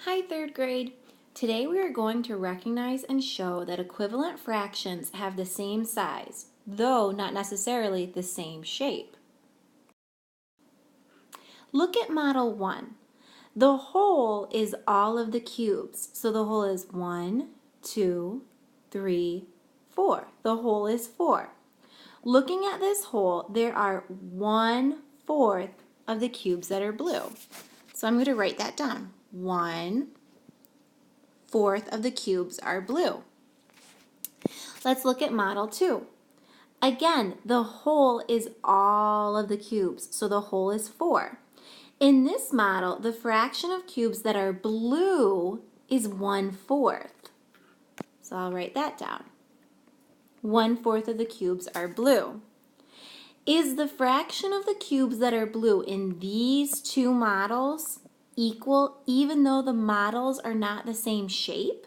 Hi, third grade. Today we are going to recognize and show that equivalent fractions have the same size, though not necessarily the same shape. Look at model 1. The whole is all of the cubes. So the whole is 1, 2, 3, 4. The whole is 4. Looking at this whole, there are 1/4 of the cubes that are blue. So I'm going to write that down. 1/4 of the cubes are blue. Let's look at model 2. Again, the whole is all of the cubes, so the whole is 4. In this model, the fraction of cubes that are blue is 1/4. So I'll write that down. 1/4 of the cubes are blue. Is the fraction of the cubes that are blue in these two models equal even though the models are not the same shape?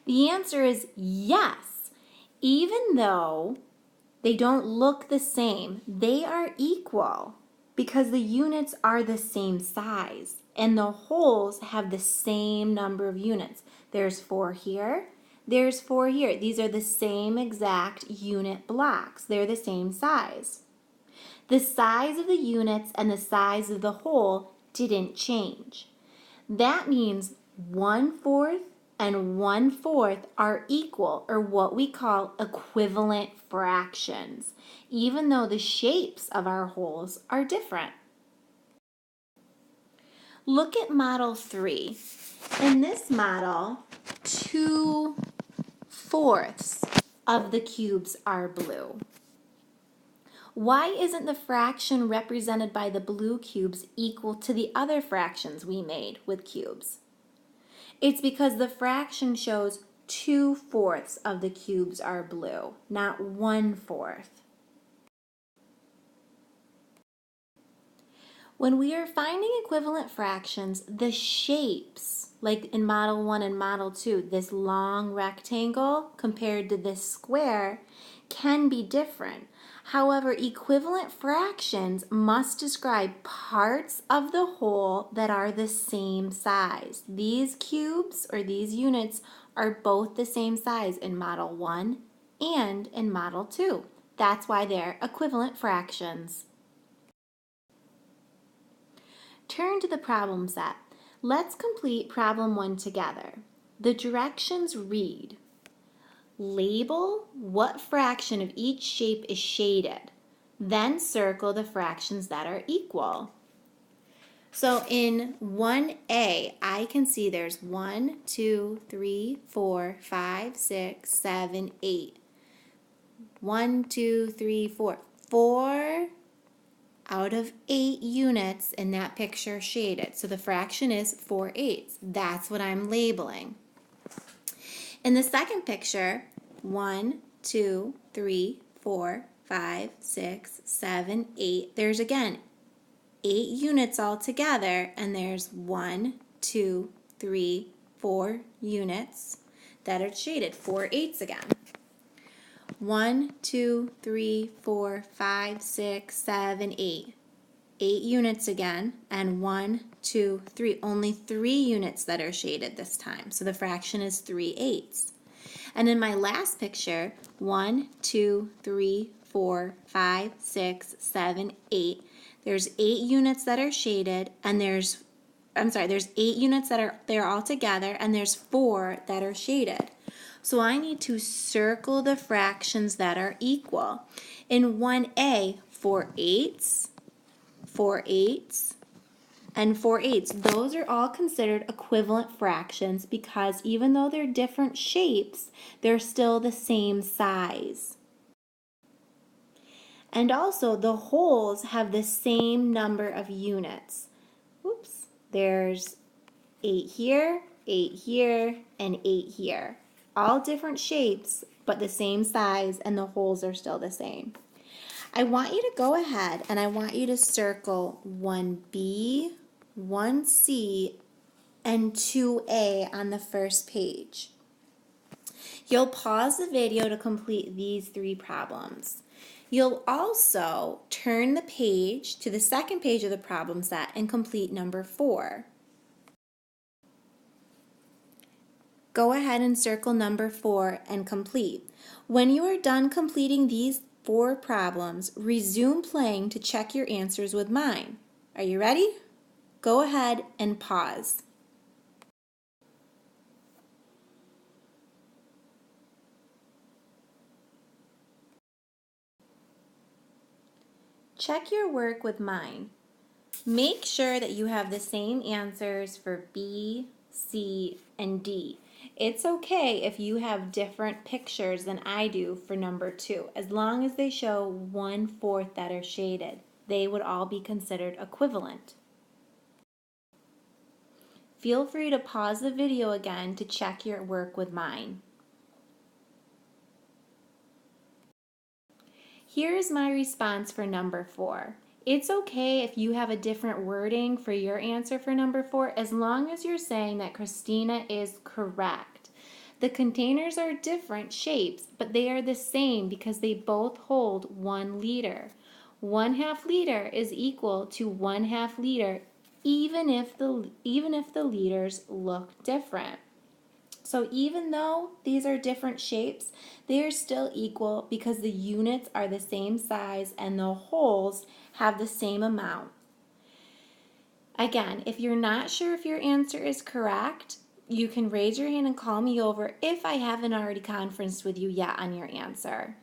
The answer is yes. Even though they don't look the same, they are equal because the units are the same size and the wholes have the same number of units. There's 4 here, there's 4 here. These are the same exact unit blocks. They're the same size. The size of the units and the size of the whole didn't change. That means 1/4 and 1/4 are equal, or what we call equivalent fractions, even though the shapes of our wholes are different. Look at model 3. In this model, 2/4 of the cubes are blue. Why isn't the fraction represented by the blue cubes equal to the other fractions we made with cubes? It's because the fraction shows 2/4 of the cubes are blue, not 1/4. When we are finding equivalent fractions, the shapes, like in model 1 and model 2, this long rectangle compared to this square, can be different. However, equivalent fractions must describe parts of the whole that are the same size. These cubes or these units are both the same size in model 1 and in model 2. That's why they're equivalent fractions. Turn to the problem set. Let's complete problem 1 together. The directions read: label what fraction of each shape is shaded. Then circle the fractions that are equal. So in 1A, I can see there's 1, 2, 3, 4, 5, 6, 7, 8. 1, 2, 3, 4. 4 out of 8 units in that picture shaded. So the fraction is 4/8. That's what I'm labeling. In the second picture, 1, 2, 3, 4, 5, 6, 7, 8. There's again 8 units all together, and there's 1, 2, 3, 4 units that are shaded. 4/8 again. 1, 2, 3, 4, 5, 6, 7, 8. 8 units again, and 1, 2, 3. Only 3 units that are shaded this time. So the fraction is 3/8. And in my last picture, 1, 2, 3, 4, 5, 6, 7, 8. There's 8 units that are shaded, and there's 8 units that are there all together, and there's 4 that are shaded. So I need to circle the fractions that are equal. In 1A, 4/8, 4/8, and 4/8. Those are all considered equivalent fractions because even though they're different shapes, they're still the same size. And also, the wholes have the same number of units. Oops, there's 8 here, 8 here, and 8 here. All different shapes, but the same size, and the wholes are still the same. I want you to go ahead and I want you to circle 1B, 1C, and 2A on the first page. You'll pause the video to complete these 3 problems. You'll also turn the page to the second page of the problem set and complete number 4. Go ahead and circle number 4 and complete. When you are done completing these 4 problems, resume playing to check your answers with mine. Are you ready? Go ahead and pause. Check your work with mine. Make sure that you have the same answers for B, C, and D. It's okay if you have different pictures than I do for number 2, as long as they show 1/4 that are shaded. They would all be considered equivalent. Feel free to pause the video again to check your work with mine. Here is my response for number 4. It's okay if you have a different wording for your answer for number 4, as long as you're saying that Christina is correct. The containers are different shapes, but they are the same because they both hold 1 liter. 1/2 liter is equal to 1/2 liter even if the liters look different. So even though these are different shapes, they are still equal because the units are the same size and the holes have the same amount. Again, if you're not sure if your answer is correct, you can raise your hand and call me over if I haven't already conferenced with you yet on your answer.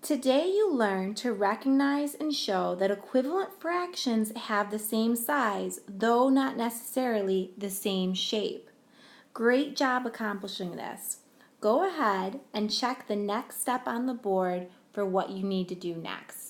Today you learned to recognize and show that equivalent fractions have the same size, though not necessarily the same shape. Great job accomplishing this. Go ahead and check the next step on the board for what you need to do next.